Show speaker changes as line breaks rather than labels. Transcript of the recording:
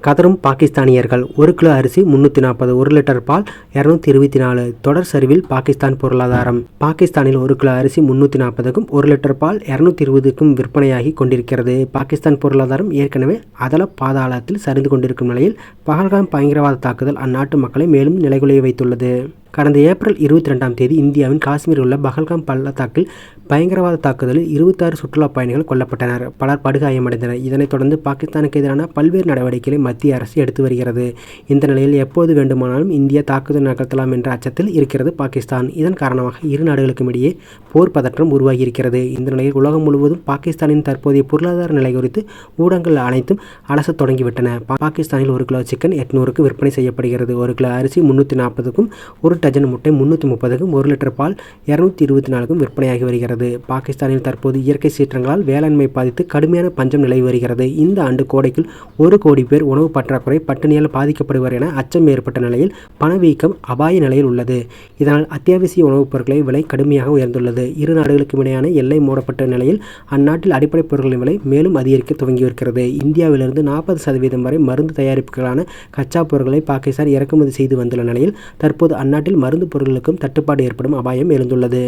கதரும் பாகிஸ்தானியர்கள். 1 kilo அரிசி 340, 1 litre பால் 224. தொடர் சரிவில் பாகிஸ்தான் பொருளாதாரம். பாகிஸ்தானில் 1 கிலோ அரிசி 340க்கும் 1 லிட்டர் பால் 220க்கும் விற்பனையாகி கொண்டிருக்கிறது. பாகிஸ்தான் பொருளாதாரம் ஏற்கனவே அதல பாதாளத்தில் சரிந்து கொண்டிருக்கும் நிலையில் பஹல்காம் பயங்கரவாத தாக்குதல் அந்நாட்டு மக்களை மேலும் நிலைகுலைய வைத்துள்ளது. கடந்த ஏப்ரல் 22ஆம் தேதி இந்தியாவின் காஷ்மீரில் உள்ள பஹல்காம் பள்ளத்தாக்கில் பயங்கரவாத தாக்குதலில் 26 சுற்றுலாப் பயணிகள் கொல்லப்பட்டனர். பலர் படுகாயமடைந்தனர். இதனைத் தொடர்ந்து பாகிஸ்தானுக்கு எதிரான பல்வேறு நடவடிக்கைகளை மத்திய அரசு எடுத்து வருகிறது. இந்த நிலையில் எப்போது வேண்டுமானாலும் இந்தியா தாக்குதல் நடத்தலாம் என்ற அச்சத்தில் இருக்கிறது பாகிஸ்தான். இதன் காரணமாக இரு நாடுகளுக்கும் இடையே போர் பதற்றம் உருவாகியிருக்கிறது. இந்த நிலையில் உலகம் முழுவதும் பாகிஸ்தானின் தற்போதைய பொருளாதார நிலை குறித்து ஊடகங்கள் அனைத்தும் அலசத் தொடங்கிவிட்டன. பாகிஸ்தானில் 1 கிலோ சிக்கன் 800க்கு விற்பனை செய்யப்படுகிறது. 1 கிலோ அரிசி 340க்கும் 1 டஜன் முட்டை 330க்கும் 1 லிட்டர் பால் 224க்கும் விற்பனையாகி வருகிறது. பாகிஸ்தானில் தற்போது இயற்கை சீற்றங்களால் வேளாண்மை பாதித்து கடுமையான பஞ்சம் நிலவி வருகிறது. இந்த ஆண்டு கோடைக்குள் 1 கோடி பேர் உணவு பற்றாக்குறை பட்டினியால் பாதிக்கப்படுவர் என அச்சம் ஏற்பட்ட நிலையில் பணவீக்கம் அபாய நிலையில் உள்ளது. இதனால் அத்தியாவசிய உணவுப் பொருட்களின் விலை கடுமையாக உயர்ந்துள்ளது. இரு நாடுகளுக்கும் இடையான எல்லை மூடப்பட்ட நிலையில் அந்நாட்டில் அடிப்படை பொருட்களின் விலை மேலும் அதிகரிக்க துவங்கியிருக்கிறது. இந்தியாவிலிருந்து 40% வரை மருந்து தயாரிப்புகளான கச்சா பொருட்களை பாகிஸ்தான் இறக்குமதி செய்து வந்துள்ள நிலையில் தற்போது அந்நாட்டில் மருந்து பொருட்களுக்கும் தட்டுப்பாடு ஏற்படும் அபாயம் எழுந்துள்ளது.